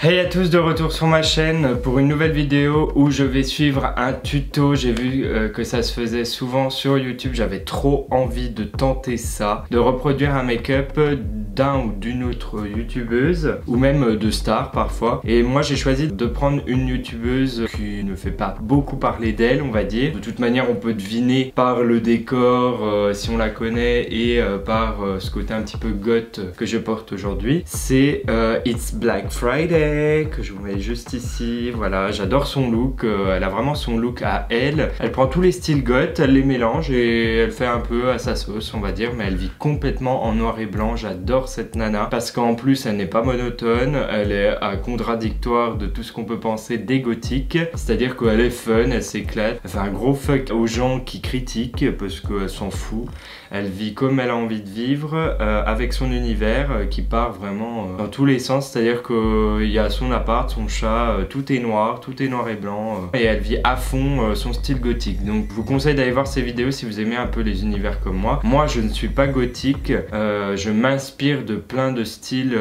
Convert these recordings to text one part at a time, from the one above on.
Hey à tous, de retour sur ma chaîne pour une nouvelle vidéo où je vais suivre un tuto. J'ai vu que ça se faisait souvent sur YouTube, j'avais trop envie de tenter ça, de reproduire un make-up d'un ou d'une autre youtubeuse ou même de stars parfois. Et moi j'ai choisi de prendre une youtubeuse qui ne fait pas beaucoup parler d'elle, on va dire. De toute manière on peut deviner par le décor si on la connaît et par ce côté un petit peu goth que je porte aujourd'hui. C'est It's Black Friday que je vous mets juste ici. Voilà, j'adore son look, elle a vraiment son look à elle. Elle prend tous les styles goth, elle les mélange et elle fait un peu à sa sauce on va dire, mais elle vit complètement en noir et blanc. J'adore cette nana parce qu'en plus elle n'est pas monotone, elle est contradictoire de tout ce qu'on peut penser des gothiques, c'est-à-dire qu'elle est fun, elle s'éclate, elle fait un gros fuck aux gens qui critiquent parce qu'elle s'en fout. Elle vit comme elle a envie de vivre avec son univers qui part vraiment dans tous les sens, c'est-à-dire qu'il y a son appart, son chat, tout est noir et blanc et elle vit à fond son style gothique. Donc je vous conseille d'aller voir ces vidéos si vous aimez un peu les univers comme moi. Moi je ne suis pas gothique, je m'inspire de plein de styles,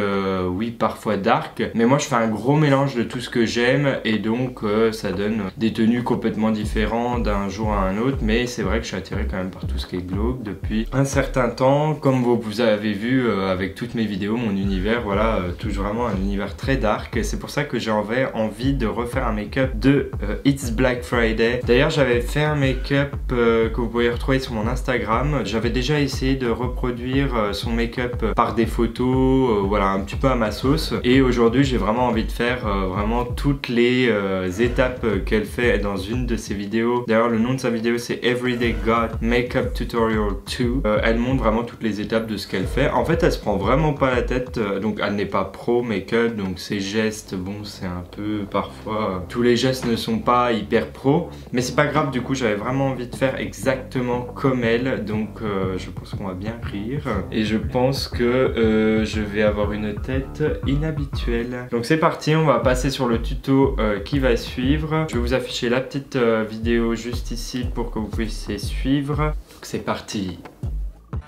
oui parfois dark, mais moi je fais un gros mélange de tout ce que j'aime et donc ça donne des tenues complètement différentes d'un jour à un autre, mais c'est vrai que je suis attiré quand même par tout ce qui est glauque depuis un certain temps. Comme vous avez vu avec toutes mes vidéos, mon univers voilà touche vraiment un univers très dark et c'est pour ça que j'avais envie de refaire un make-up de It's Black Friday. D'ailleurs j'avais fait un make-up que vous pouvez retrouver sur mon Instagram. J'avais déjà essayé de reproduire son make-up par des photos, voilà un petit peu à ma sauce, et aujourd'hui j'ai vraiment envie de faire vraiment toutes les étapes qu'elle fait dans une de ses vidéos. D'ailleurs le nom de sa vidéo c'est Everyday God Makeup Tutorial 2. Elle montre vraiment toutes les étapes de ce qu'elle fait. En fait elle se prend vraiment pas la tête, donc elle n'est pas pro make-up, donc ses gestes, bon c'est un peu parfois tous les gestes ne sont pas hyper pro, mais c'est pas grave. Du coup j'avais vraiment envie de faire exactement comme elle, donc je pense qu'on va bien rire et je pense que je vais avoir une tête inhabituelle. Donc c'est parti, on va passer sur le tuto qui va suivre. Je vais vous afficher la petite vidéo juste ici pour que vous puissiez suivre. Donc c'est parti.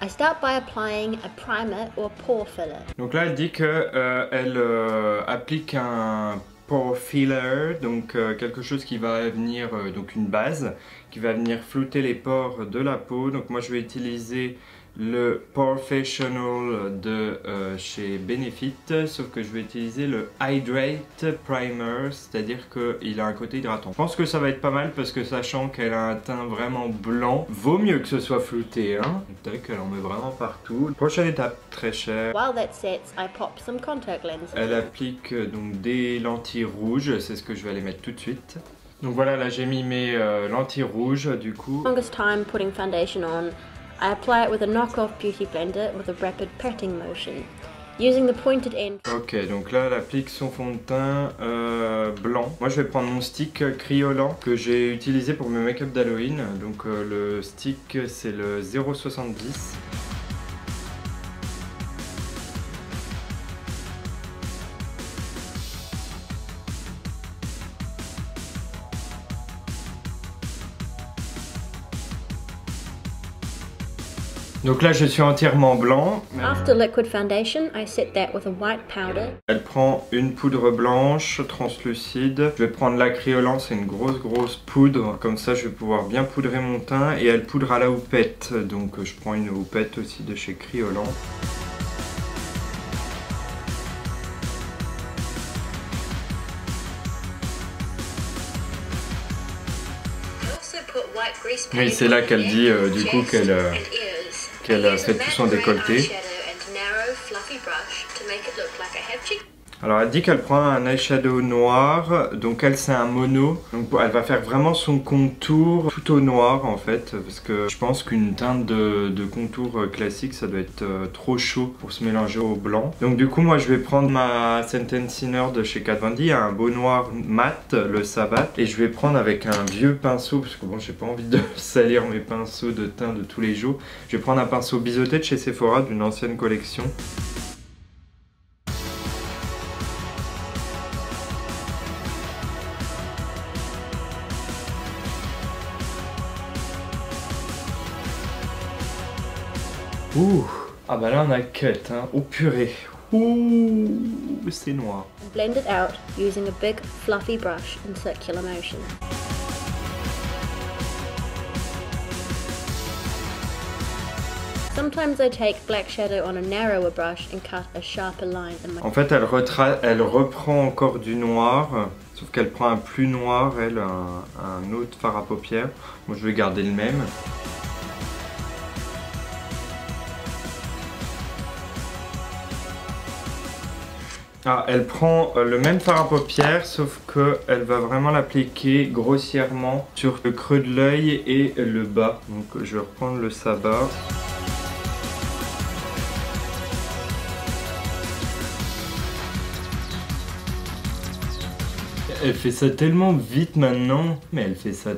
I start by applying a primer or pore filler. Donc là elle dit que elle applique un pore filler, donc quelque chose qui va venir, donc une base qui va venir flouter les pores de la peau. Donc moi je vais utiliser le Porefessional de chez Benefit, sauf que je vais utiliser le Hydrate Primer, c'est-à-dire qu'il a un côté hydratant. Je pense que ça va être pas mal parce que sachant qu'elle a un teint vraiment blanc, vaut mieux que ce soit flouté, hein. Tac, elle en met vraiment partout. Prochaine étape, très chère. While that sets, I pop some contact lenses. Elle applique donc des lentilles rouges, c'est ce que je vais aller mettre tout de suite. Donc voilà, là j'ai mis mes lentilles rouges du coup. Longest time putting foundation on, I apply it with a knockoff beauty blender with a rapid patting motion. Using the pointed end. Ok, donc là elle applique son fond de teint blanc. Moi je vais prendre mon stick criolant que j'ai utilisé pour mes make-up d'Halloween. Donc le stick c'est le 0,70. Donc là je suis entièrement blanc. After liquid foundation, I set that with a white powder. Elle prend une poudre blanche translucide. Je vais prendre la criolant, c'est une grosse poudre. Comme ça je vais pouvoir bien poudrer mon teint. Et elle poudre à la houppette. Donc je prends une houppette aussi de chez Criolant. Et c'est là qu'elle dit du coup qu'elle fait tout son décolleté. Alors elle dit qu'elle prend un eyeshadow noir, donc elle c'est un mono, donc elle va faire vraiment son contour tout au noir en fait, parce que je pense qu'une teinte de contour classique ça doit être trop chaud pour se mélanger au blanc. Donc du coup moi je vais prendre ma Sentence Thinner de chez Kat Von D, un beau noir mat, le Sabbath, et je vais prendre avec un vieux pinceau, parce que bon j'ai pas envie de salir mes pinceaux de teint de tous les jours. Je vais prendre un pinceau biseauté de chez Sephora d'une ancienne collection. Ouh, ah bah là on a cut, hein. Oh purée. Ouh, c'est noir. blend it out using a big fluffy brush in circular motion. Sometimes I take black shadow on a narrower brush and cut a sharper line in my... En fait, elle reprend encore du noir, sauf qu'elle prend un plus noir, elle, un autre fard à paupières. Moi, je vais garder le même. Ah, elle prend le même fard à paupières, sauf qu'elle va vraiment l'appliquer grossièrement sur le creux de l'œil et le bas. Donc, je vais reprendre le sabbat. Elle fait ça tellement vite maintenant, mais elle fait ça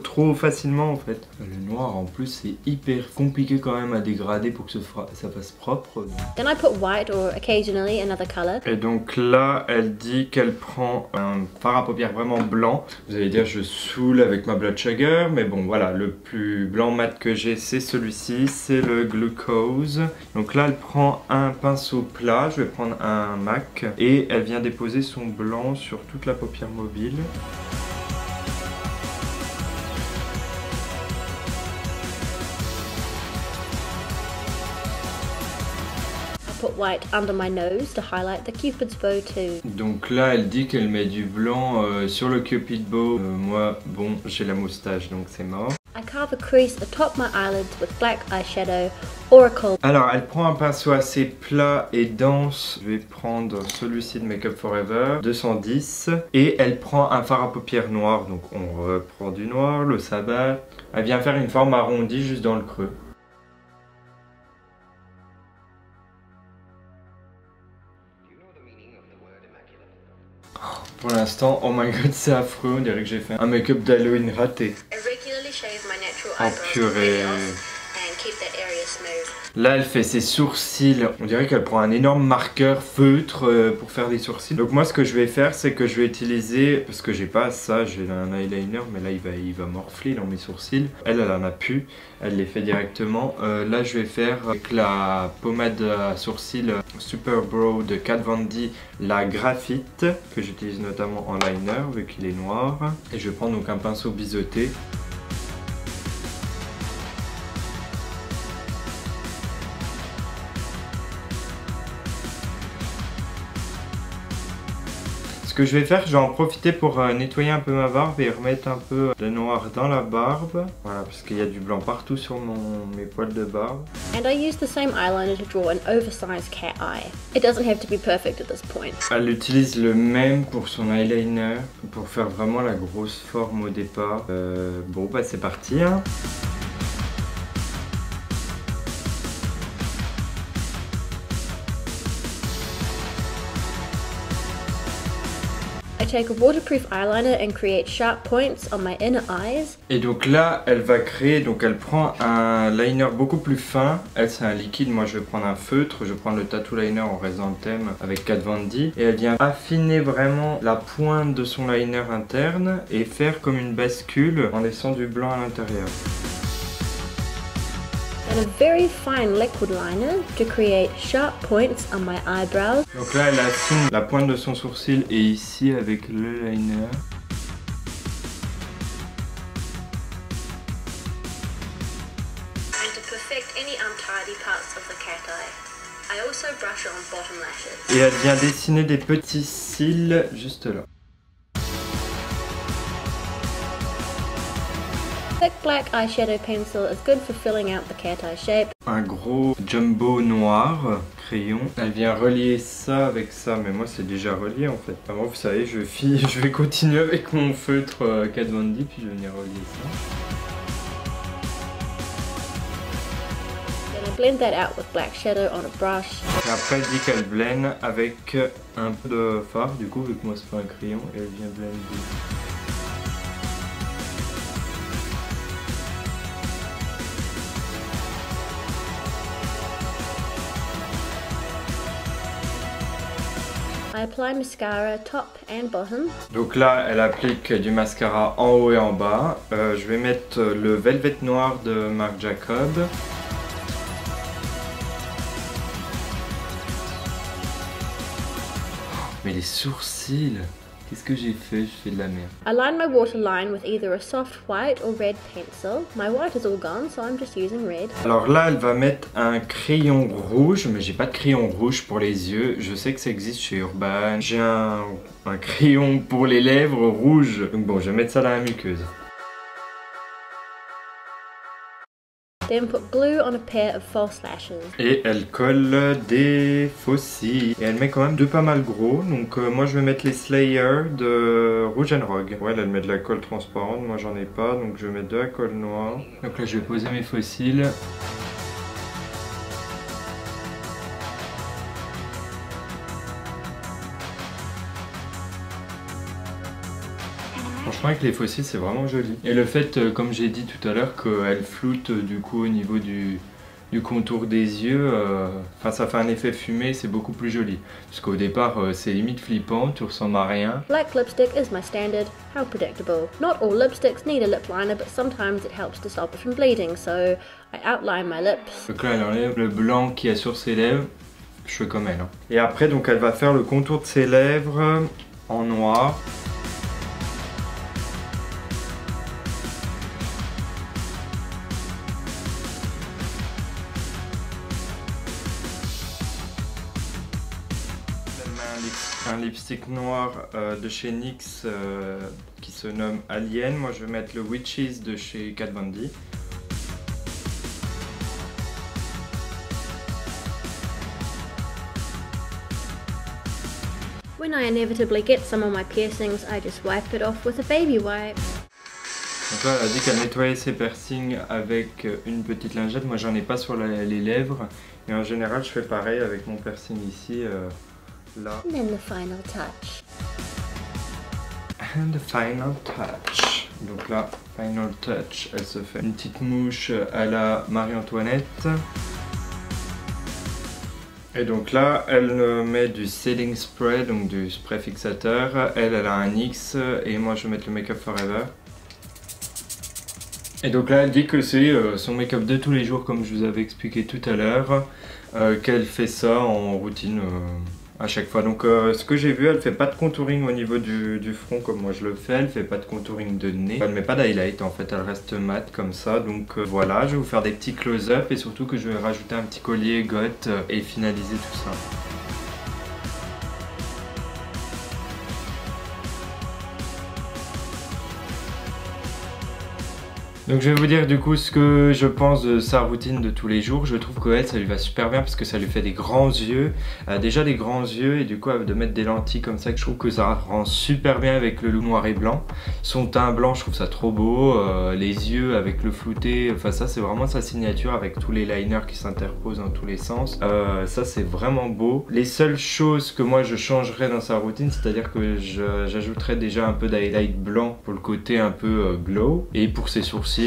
trop facilement en fait. Le noir en plus c'est hyper compliqué quand même à dégrader pour que ça fasse propre. Then I put white or occasionally another color. Et donc là elle dit qu'elle prend un fard à paupières vraiment blanc. Vous allez dire je saoule avec ma Blood Sugar, mais bon voilà, le plus blanc mat que j'ai c'est celui-ci, c'est le Glucose. Donc là elle prend un pinceau plat, je vais prendre un MAC et elle vient déposer son blanc sur toute la paupière mobile. Put white under my nose to highlight the Cupid's bow too. Donc là elle dit qu'elle met du blanc sur le Cupid bow. Moi bon j'ai la moustache donc c'est mort. I carve a crease atop my eyelids with black eyeshadow or a cold. Alors elle prend un pinceau assez plat et dense. Je vais prendre celui-ci de Make Up For Ever 210 et elle prend un fard à paupières noir. Donc on reprend du noir, le sabbat. Elle vient faire une forme arrondie juste dans le creux. Pour l'instant, oh my god, c'est affreux, on dirait que j'ai fait un make-up d'Halloween raté. Oh purée. Là, elle fait ses sourcils. On dirait qu'elle prend un énorme marqueur feutre pour faire des sourcils. Donc moi, ce que je vais faire, c'est que je vais utiliser, parce que j'ai pas ça, j'ai un eyeliner, mais là, il va morfler dans mes sourcils. Elle en a plus. Elle les fait directement. Là, je vais faire avec la pommade à sourcils Super Brow de Kat Von D, la graphite, que j'utilise notamment en liner, vu qu'il est noir. Et je vais prendre donc un pinceau biseauté. Ce que je vais faire, je vais en profiter pour nettoyer un peu ma barbe et remettre un peu de noir dans la barbe. Voilà, parce qu'il y a du blanc partout sur mes poils de barbe. And I use the same eyeliner to draw an oversized cat eye. It doesn't have to be perfect at this point. Elle utilise le même pour son eyeliner, pour faire vraiment la grosse forme au départ. Bon, bah c'est parti, hein. I take a waterproof eyeliner and create sharp points on my inner eyes. Et donc là, elle va créer, donc elle prend un liner beaucoup plus fin. Elle, c'est un liquide, moi je vais prendre un feutre. Je vais prendre le Tattoo Liner en restant le thème avec Kat Von D. Et elle vient affiner vraiment la pointe de son liner interne et faire comme une bascule en laissant du blanc à l'intérieur. And a very fine liquid liner to create sharp points on my eyebrows. Donc là, elle affine la pointe de son sourcil et ici avec le liner. And to perfect any untidy parts of the cat eye, I also brush on bottom lashes. Et elle vient dessiner des petits cils juste là. Thick black eyeshadow pencil is good for filling out the cat eye shape. Un gros jumbo noir, crayon. Elle vient relier ça avec ça, mais moi c'est déjà relié en fait. Moi vous savez, je vais continuer avec mon feutre Kat Von D, puis je vais venir relier ça. Then I blend that out with black shadow on a brush. Et après elle dit qu'elle blende avec un peu de fard, du coup vu que moi c'est pas un crayon, et elle vient blender. I apply mascara top and bottom. Donc là, elle applique du mascara en haut et en bas. Je vais mettre le Velvet Noir de Marc Jacob. Mais les sourcils. Qu'est-ce que j'ai fait? Je fais de la merde. I line my waterline with either a soft white or red pencil. My white is all gone, so I'm just using red. Alors là, elle va mettre un crayon rouge, mais j'ai pas de crayon rouge pour les yeux. Je sais que ça existe chez Urban. J'ai un crayon pour les lèvres rouge. Donc bon, je vais mettre ça dans la muqueuse. Then put glue on a pair of false lashes. Et elle colle des faux cils. Et elle met quand même deux pas mal gros. Donc moi je vais mettre les Slayer de Rouge and Rogue. Ouais, elle met de la colle transparente. Moi j'en ai pas. Donc je vais mettre de la colle noire. Donc là je vais poser mes faux cils. Franchement avec les fossiles c'est vraiment joli. Et le fait, comme j'ai dit tout à l'heure, qu'elle floute du coup au niveau du contour des yeux, ça fait un effet fumé, c'est beaucoup plus joli. Parce qu'au départ c'est limite flippant, tu ressembles à rien. Black lipstick is my standard. How predictable. Not all lipsticks need a lip liner, but sometimes it helps to stop it from bleeding, so I outline my lips. Donc là elle enlève le blanc qu'il y a sur ses lèvres. Je fais comme elle. Hein. Et après donc elle va faire le contour de ses lèvres en noir. Un lipstick noir de chez NYX qui se nomme Alien. Moi je vais mettre le Witches de chez Kat Von D. When I inevitably get some on my piercings, I just wipe it off with a baby wipe. Donc là elle a dit qu'elle nettoyait ses piercings avec une petite lingette. Moi j'en ai pas sur les lèvres. Et en général je fais pareil avec mon piercing ici. Là. And then the final touch. And the final touch. Donc là, final touch, elle se fait une petite mouche à la Marie-Antoinette. Et donc là, elle met du setting spray, donc du spray fixateur. Elle a un NYX et moi je vais mettre le Make Up Forever. Et donc là, elle dit que c'est son make-up de tous les jours, comme je vous avais expliqué tout à l'heure, qu'elle fait ça en routine à chaque fois. Donc ce que j'ai vu, elle fait pas de contouring au niveau du front comme moi je le fais, elle fait pas de contouring de nez, elle met pas d'highlight en fait, elle reste mat comme ça. Donc voilà, je vais vous faire des petits close-up et surtout que je vais rajouter un petit collier goth et finaliser tout ça. Donc je vais vous dire du coup ce que je pense de sa routine de tous les jours. Je trouve qu'elle, ça lui va super bien parce que ça lui fait des grands yeux. Déjà des grands yeux et du coup de mettre des lentilles comme ça, je trouve que ça rend super bien avec le look noir et blanc. Son teint blanc, je trouve ça trop beau. Les yeux avec le flouté, enfin ça c'est vraiment sa signature avec tous les liners qui s'interposent dans tous les sens. Ça c'est vraiment beau. Les seules choses que moi je changerais dans sa routine, c'est-à-dire que j'ajouterais déjà un peu d'highlight blanc pour le côté un peu glow. Et pour ses sourcils,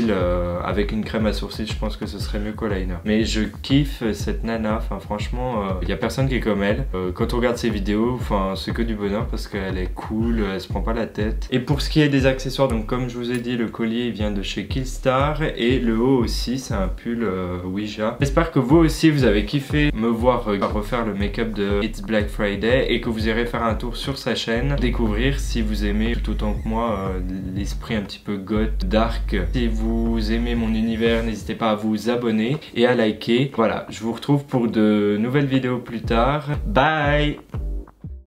avec une crème à sourcils, je pense que ce serait mieux qu'au liner. Mais je kiffe cette nana, enfin franchement, il n'y a personne qui est comme elle. Quand on regarde ses vidéos, enfin c'est que du bonheur parce qu'elle est cool, elle se prend pas la tête. Et pour ce qui est des accessoires, donc comme je vous ai dit, le collier il vient de chez Killstar et le haut aussi, c'est un pull Ouija. J'espère que vous aussi vous avez kiffé me voir refaire le make-up de It's Black Friday et que vous irez faire un tour sur sa chaîne, découvrir si vous aimez tout autant que moi l'esprit un petit peu goth, dark. Si vous aimez mon univers, n'hésitez pas à vous abonner et à liker. Voilà, je vous retrouve pour de nouvelles vidéos plus tard. Bye!